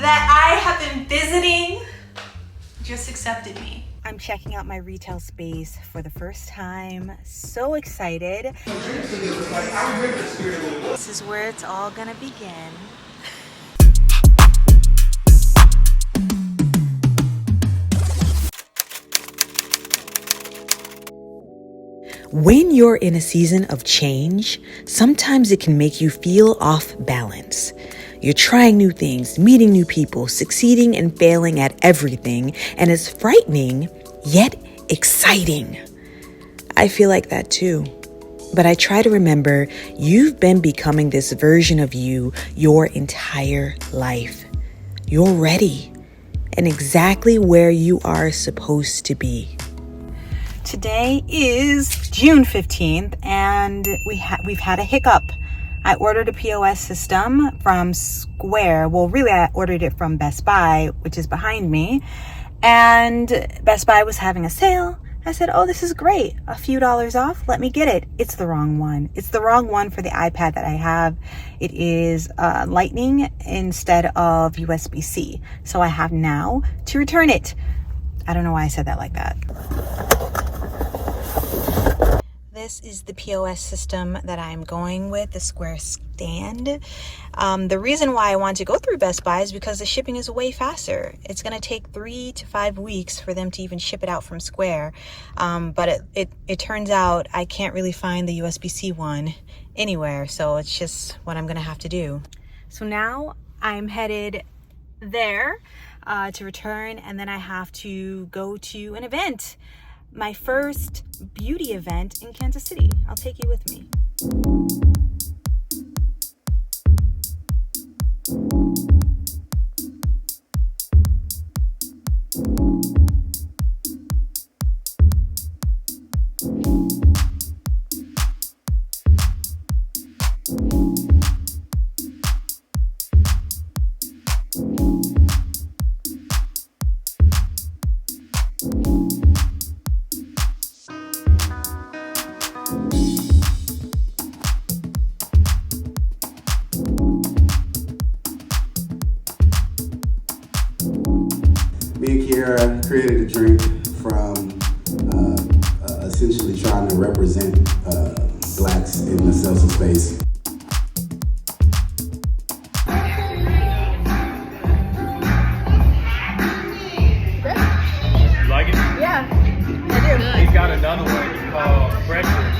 that I have been visiting just accepted me. I'm checking out my retail space for the first time. So excited. This is where it's all gonna begin. When you're in a season of change, sometimes it can make you feel off balance. You're trying new things, meeting new people, succeeding and failing at everything, and it's frightening, yet exciting. I feel like that too. But I try to remember you've been becoming this version of you your entire life. You're ready and exactly where you are supposed to be. Today is June 15th and we've had a hiccup. I ordered a POS system from Square. Well, really, I ordered it from Best Buy, which is behind me. And Best Buy was having a sale. I said, oh, this is great. A few dollars off. Let me get it. It's the wrong one. It's the wrong one for the iPad that I have. It is Lightning instead of USB-C. So I have now to return it. I don't know why I said that like that. This is the POS system that I'm going with, the Square stand. The reason why I want to go through Best Buy is because the shipping is way faster. It's going to take 3 to 5 weeks for them to even ship it out from Square. But it turns out I can't really find the USB-C one anywhere. So it's just what I'm going to have to do. So now I'm headed there to return, and then I have to go to an event. My first beauty event in Kansas City. I'll take you with me. Me and Kiara created a drink from essentially trying to represent blacks in the salsa space. You like it? Yeah, I do. He's got another one called Breakfast.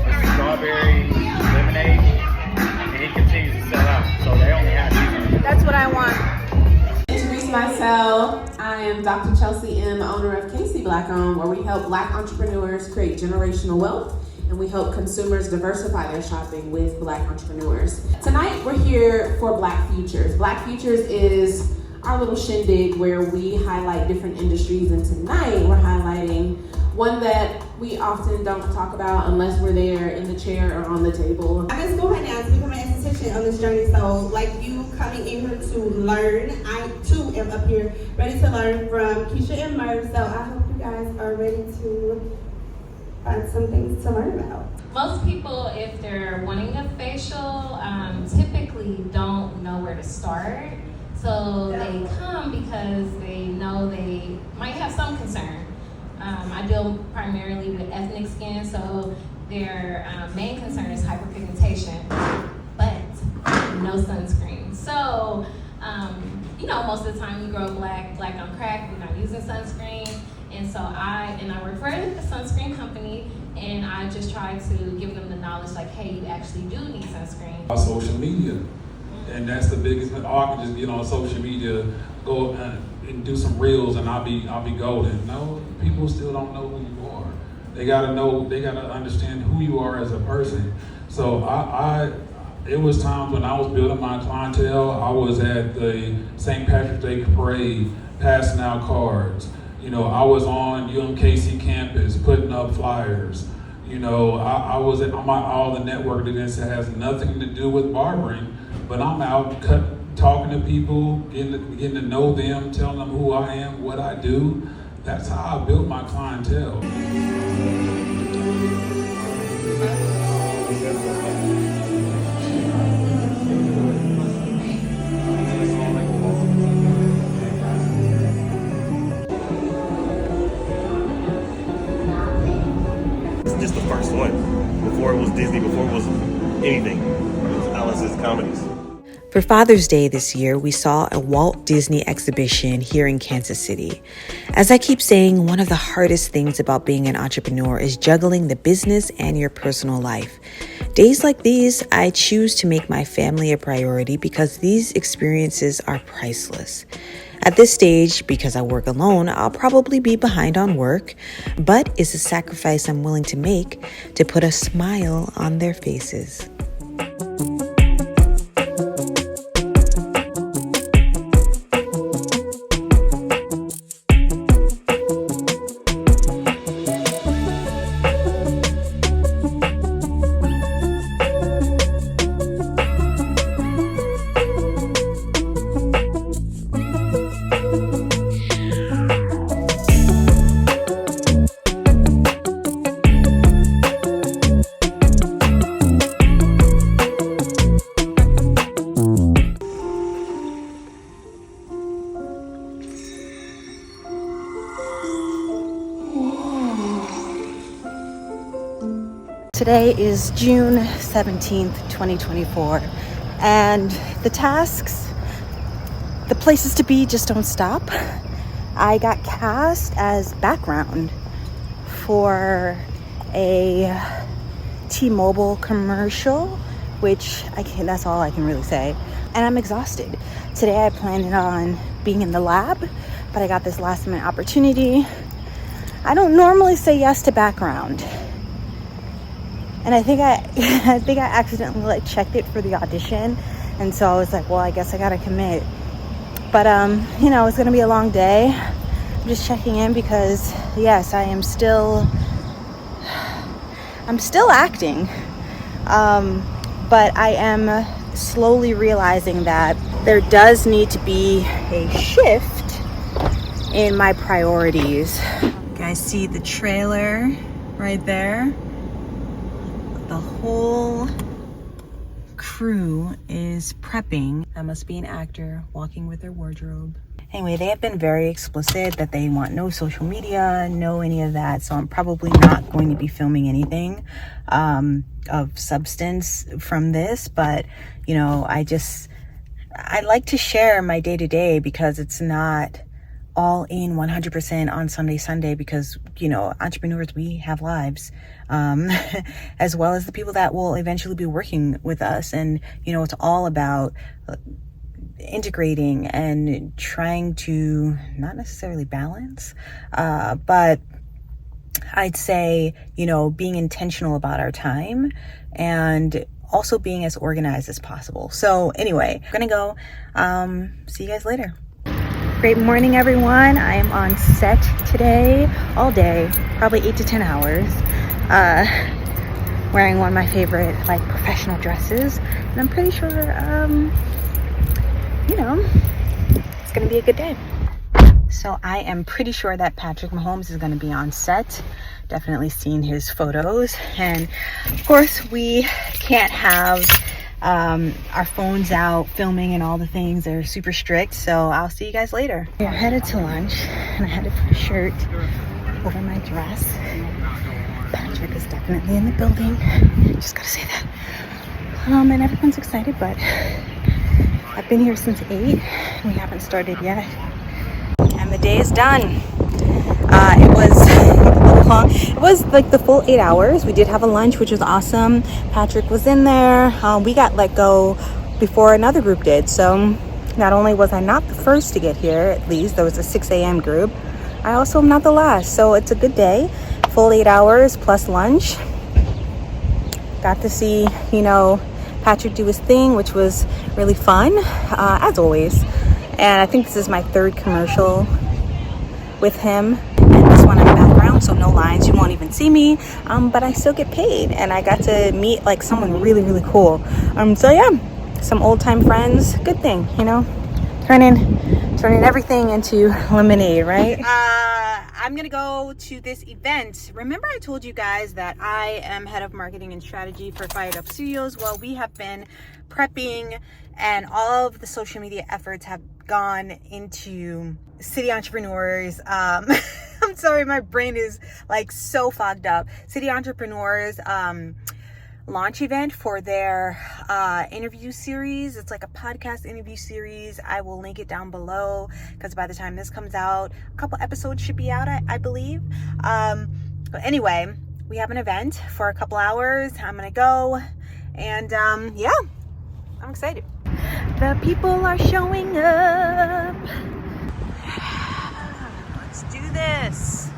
It's strawberry lemonade, and he continues to sell out. So they only have these. That's what I want. Introduce myself. I am Dr. Chelsea M., owner of KC Black Owned, where we help Black entrepreneurs create generational wealth, and we help consumers diversify their shopping with Black entrepreneurs. Tonight, we're here for Black Futures. Black Futures is our little shindig where we highlight different industries, and tonight we're highlighting one that we often don't talk about unless we're there in the chair or on the table. I'm in school right now to become an esthetician on this journey, so like you coming in here to learn, I too am up here ready to learn from Keisha and Merv, so I hope you guys are ready to find some things to learn about. Most people, if they're wanting a facial, typically don't know where to start. So they come because they know they might have some concern. I deal primarily with ethnic skin, so their main concern is hyperpigmentation, but no sunscreen. So, most of the time you grow black on crack, we're not using sunscreen. And so I work for a sunscreen company, and I just try to give them the knowledge like, hey, you actually do need sunscreen. On social media, and that's the biggest. Or I can just get on social media, go and do some reels, and I'll be golden. No, people still don't know who you are. They gotta know. They gotta understand who you are as a person. So it was times when I was building my clientele. I was at the St. Patrick's Day parade, passing out cards. I was on UMKC campus putting up flyers. I was at all the network events that has nothing to do with barbering, but I'm out talking to people, getting to know them, telling them who I am, what I do. That's how I built my clientele. Disney before it was anything. It was Alice's comedies. For Father's Day this year, we saw a Walt Disney exhibition here in Kansas City. As I keep saying, one of the hardest things about being an entrepreneur is juggling the business and your personal life. Days like these, I choose to make my family a priority because these experiences are priceless. At this stage, because I work alone, I'll probably be behind on work, but it's a sacrifice I'm willing to make to put a smile on their faces. Today is June 17th, 2024, and the tasks, the places to be just don't stop. I got cast as background for a T-Mobile commercial, which that's all I can really say. And I'm exhausted. Today I planned on being in the lab, but I got this last minute opportunity. I don't normally say yes to background. And I think I accidentally checked it for the audition. And so I was like, well, I guess I gotta commit. But it's gonna be a long day. I'm just checking in because yes, I'm still acting. But I am slowly realizing that there does need to be a shift in my priorities. You guys see the trailer right there? The whole crew is prepping. That must be an actor walking with their wardrobe. Anyway, they have been very explicit that they want no social media, no any of that. So I'm probably not going to be filming anything of substance from this. But, I like to share my day-to-day because it's not all in 100% on Sunday because, entrepreneurs, we have lives, as well as the people that will eventually be working with us. And, it's all about integrating and trying to not necessarily balance, but I'd say, being intentional about our time and also being as organized as possible. So anyway, I'm gonna go, see you guys later. Great morning, everyone. I am on set today, all day, probably 8 to 10 hours, wearing one of my favorite professional dresses. And I'm pretty sure, it's gonna be a good day. So I am pretty sure that Patrick Mahomes is gonna be on set. Definitely seen his photos. And of course, we can't have our phones out filming and all the things. They're super strict, so I'll see you guys later. We're headed to lunch and I had to put a shirt over my dress. Patrick is definitely in the building, just gotta say that. And everyone's excited, but I've been here since 8. We haven't started yet, and the day is done. It was like the full 8 hours. We did have a lunch, which was awesome. Patrick was in there. We got let go before another group did. So not only was I not the first to get here, at least there was a 6 a.m. group, I also am not the last. So it's a good day. Full 8 hours plus lunch. Got to see, Patrick do his thing, which was really fun, as always. And I think this is my 3rd commercial with him. And this one I'm background, so no lines, you won't even see me, but I still get paid, and I got to meet someone really, really cool. So yeah, some old time friends. Good thing, turning everything into lemonade, right? I'm gonna go to this event. Remember I told you guys that I am head of marketing and strategy for FiredUp Studios? Well, we have been prepping, and all of the social media efforts have gone into city entrepreneurs. I'm sorry, my brain is so fogged up. City entrepreneurs launch event for their interview series. It's like a podcast interview series. I will link it down below because by the time this comes out, a couple episodes should be out, I believe. But anyway, we have an event for a couple hours. I'm gonna go, and yeah, I'm excited. The people are showing up. Let's do this.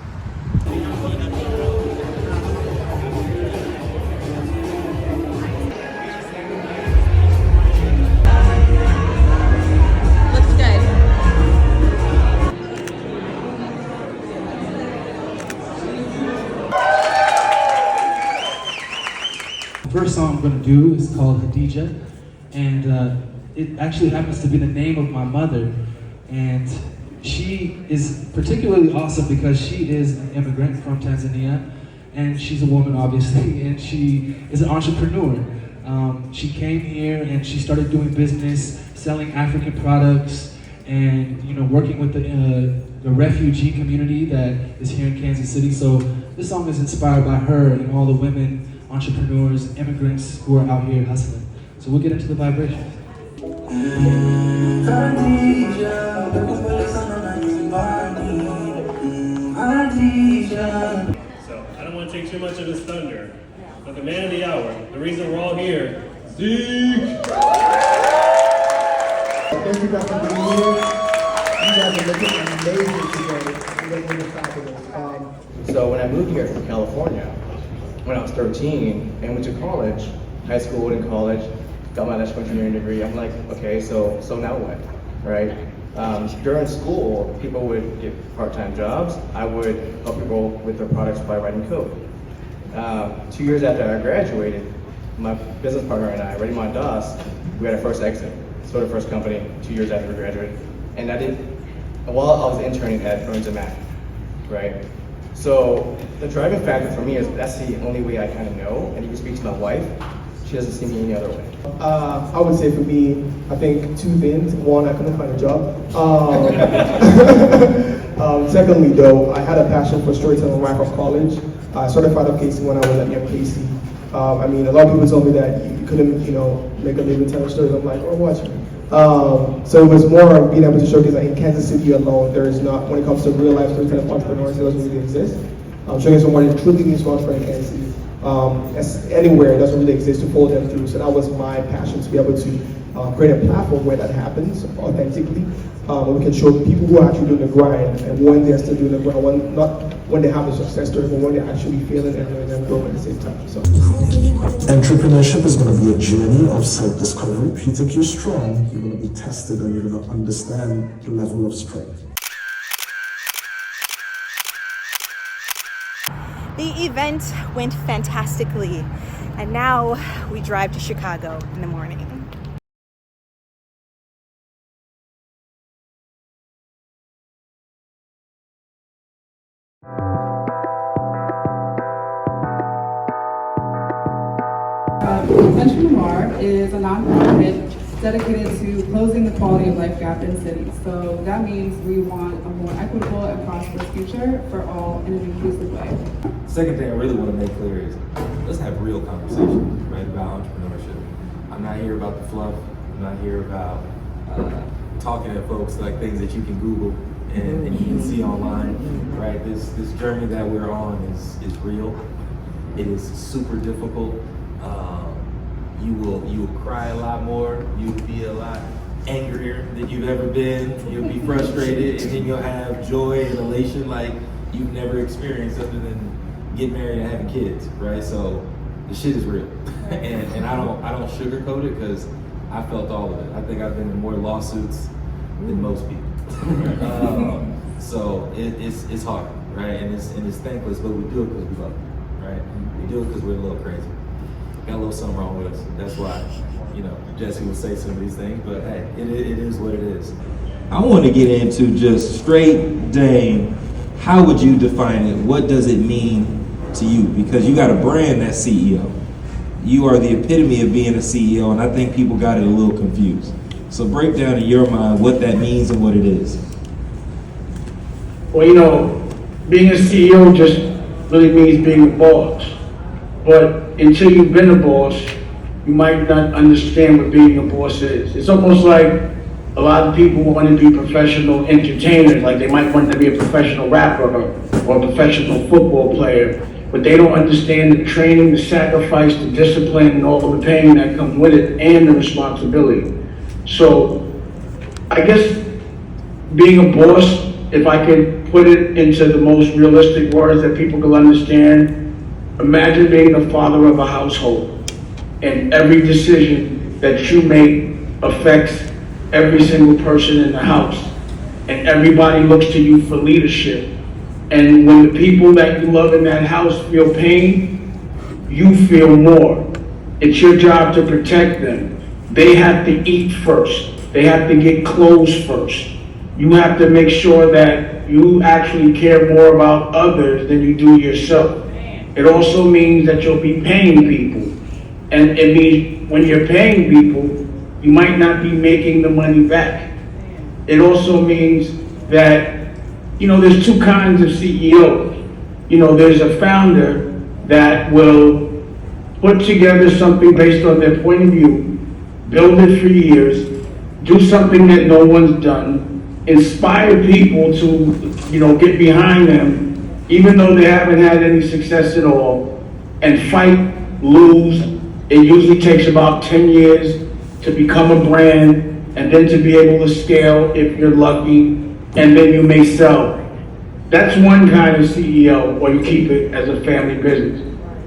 The first song I'm going to do is called Khadija, and it actually happens to be the name of my mother, and she is particularly awesome because she is an immigrant from Tanzania, and she's a woman obviously, and she is an entrepreneur. She came here and she started doing business, selling African products, and working with the refugee community that is here in Kansas City. So this song is inspired by her and all the women, entrepreneurs, immigrants who are out here hustling. So we'll get into the vibration. So I don't want to take too much of this thunder, but the man of the hour, the reason we're all here, Zeke! Thank you guys for being here. You guys are looking amazing today. You're looking fabulous. So when I moved here from California, when I was 13 and went to college, high school and college, got my electrical engineering degree, I'm like, okay, so now what, right? During school, people would get part-time jobs. I would help people with their products by writing code. 2 years after I graduated, my business partner and I, Ready My DOS, we had our first exit. So the first company 2 years after we graduated. And I did, while I was interning at Burns & Mac, right? So the driving factor for me is that's the only way I kind of know. And if you speak to my wife, she doesn't see me any other way. I would say for me, I think two things. One, I couldn't find a job. Secondly, though, I had a passion for storytelling right from college. I started FiredUp Casey when I was at Young Casey. I mean, a lot of people told me that you couldn't, make a living telling stories. I'm like, oh, what? So it was more of being able to showcase that in Kansas City alone, there is not, when it comes to real life storytelling entrepreneurs, it doesn't really exist. Showcasing someone that truly needs to entrepreneur in Kansas City. Anywhere, it doesn't really exist to pull them through. So that was my passion, to be able to create a platform where that happens authentically, where we can show people who are actually doing the grind, and when they're still doing the grind, not when they have a success story, but when they're actually failing and growing at the same time. So, entrepreneurship is going to be a journey of self-discovery. If you think you're strong, you're going to be tested and you're going to understand the level of strength. The event went fantastically, and now we drive to Chicago in the morning. Noire is a nonprofit dedicated to closing the quality of life gap in cities. So that means we want a more equitable and prosperous future for all in an inclusive way. Second thing I really want to make clear is let's have real conversations, right, about entrepreneurship. I'm not here about the fluff. I'm not here about talking to folks like things that you can Google and you can see online, right? This journey that we're on is real. It is super difficult. You will cry a lot more. You'll be a lot angrier than you've ever been. You'll be frustrated, and then you'll have joy and elation like you've never experienced other than getting married and having kids, right? So the shit is real, and I don't sugarcoat it because I felt all of it. I think I've been in more lawsuits than most people. So it's hard, right? And it's thankless, but we do it because we love it, right? We do it because we're a little crazy. Got a little something wrong with us. That's why, Jesse would say some of these things, but hey, it is what it is. I want to get into just straight Dane. How would you define it? What does it mean to you? Because you got a brand that's CEO. You are the epitome of being a CEO, and I think people got it a little confused. So break down in your mind what that means and what it is. Well, being a CEO just really means being a boss. But until you've been a boss, you might not understand what being a boss is. It's almost like a lot of people want to be professional entertainers, like they might want to be a professional rapper or a professional football player, but they don't understand the training, the sacrifice, the discipline, and all the pain that comes with it, and the responsibility. So, I guess being a boss, if I could put it into the most realistic words that people can understand, imagine being the father of a household, and every decision that you make affects every single person in the house, and everybody looks to you for leadership. And when the people that you love in that house feel pain, you feel more. It's your job to protect them. They have to eat first. They have to get clothes first. You have to make sure that you actually care more about others than you do yourself. It also means that you'll be paying people. And it means when you're paying people, you might not be making the money back. It also means that, there's two kinds of CEOs. There's a founder that will put together something based on their point of view, build it for years, do something that no one's done, inspire people to, get behind them, even though they haven't had any success at all, and fight, lose. It usually takes about 10 years to become a brand, and then to be able to scale if you're lucky, and then you may sell. That's one kind of CEO, or you keep it as a family business.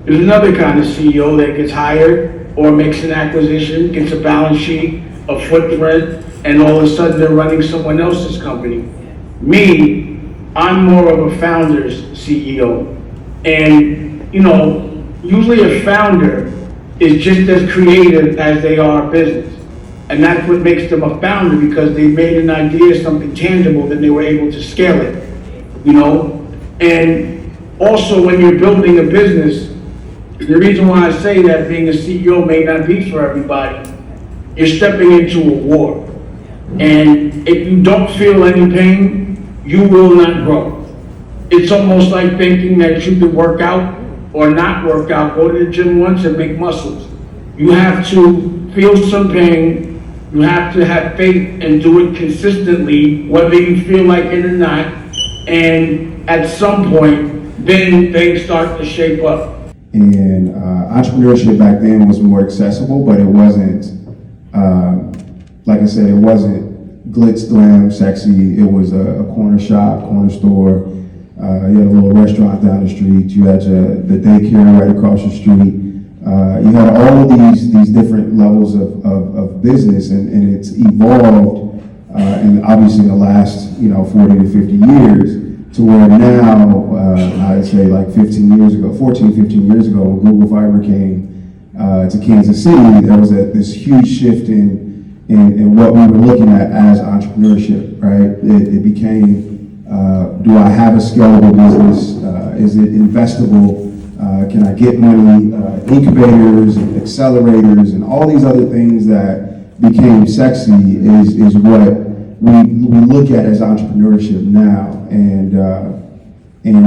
There's another kind of CEO that gets hired or makes an acquisition, gets a balance sheet, a footprint, and all of a sudden they're running someone else's company. Me, I'm more of a founder's CEO. And, usually a founder is just as creative as they are business. And that's what makes them a founder, because they made an idea, something tangible, then they were able to scale it, And also when you're building a business, the reason why I say that being a CEO may not be for everybody, you're stepping into a war. And if you don't feel any pain, you will not grow. It's almost like thinking that you can work out or not work out, go to the gym once and make muscles. You have to feel some pain. You have to have faith and do it consistently, whether you feel like it or not. And at some point, then things start to shape up. And entrepreneurship back then was more accessible, but it wasn't, like I said, it wasn't glitz, glam, sexy. It was a corner shop, corner store. You had a little restaurant down the street. You had the daycare right across the street. You had all these different levels of business, and it's evolved, and obviously in the last 40 to 50 years, to where now, I'd say like 15 years ago, 14, 15 years ago, when Google Fiber came to Kansas City, there was this huge shift in what we were looking at as entrepreneurship, right? It became, do I have a scalable business? Is it investable? Can I get money? Incubators and accelerators and all these other things that became sexy is what we look at as entrepreneurship now. And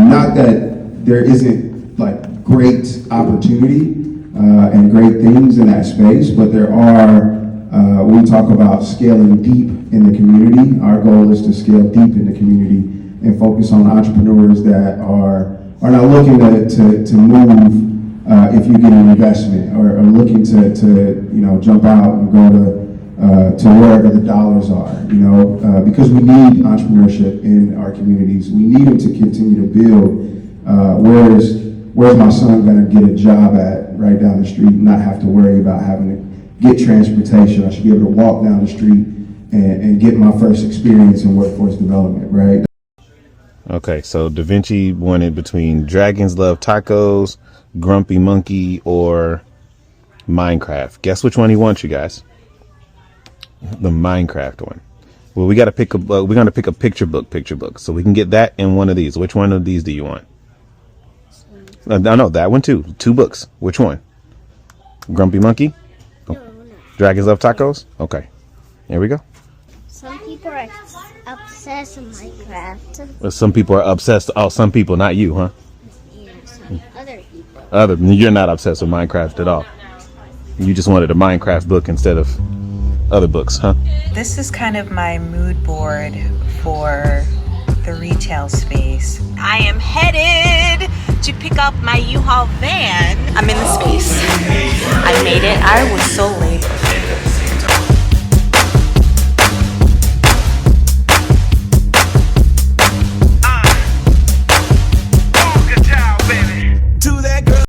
not that there isn't like great opportunity and great things in that space, but there are, we talk about scaling deep in the community. Our goal is to scale deep in the community and focus on entrepreneurs that are not looking to move if you get an investment, or looking to jump out and go to wherever the dollars are, because we need entrepreneurship in our communities. We need them to continue to build. Where's my son going to get a job at right down the street and not have to worry about having to get transportation? I should be able to walk down the street and get my first experience in workforce development, right? Okay, so Da Vinci wanted between Dragons Love Tacos, Grumpy Monkey, or Minecraft. Guess which one he wants, you guys? The Minecraft one. Well, we're gonna pick a picture book, so we can get that in one of these. Which one of these do you want? No, that one too. 2 books. Which one? Grumpy Monkey? Oh. No. Dragons Love Tacos? Okay. Here we go. Some people are obsessed with Minecraft. Well, some people are obsessed. Oh, some people, not you, huh? Yeah, some other people. You're not obsessed with Minecraft at all. You just wanted a Minecraft book instead of other books, huh? This is kind of my mood board for the retail space. I am headed to pick up my U-Haul van. I'm in the space. I made it. I was so late.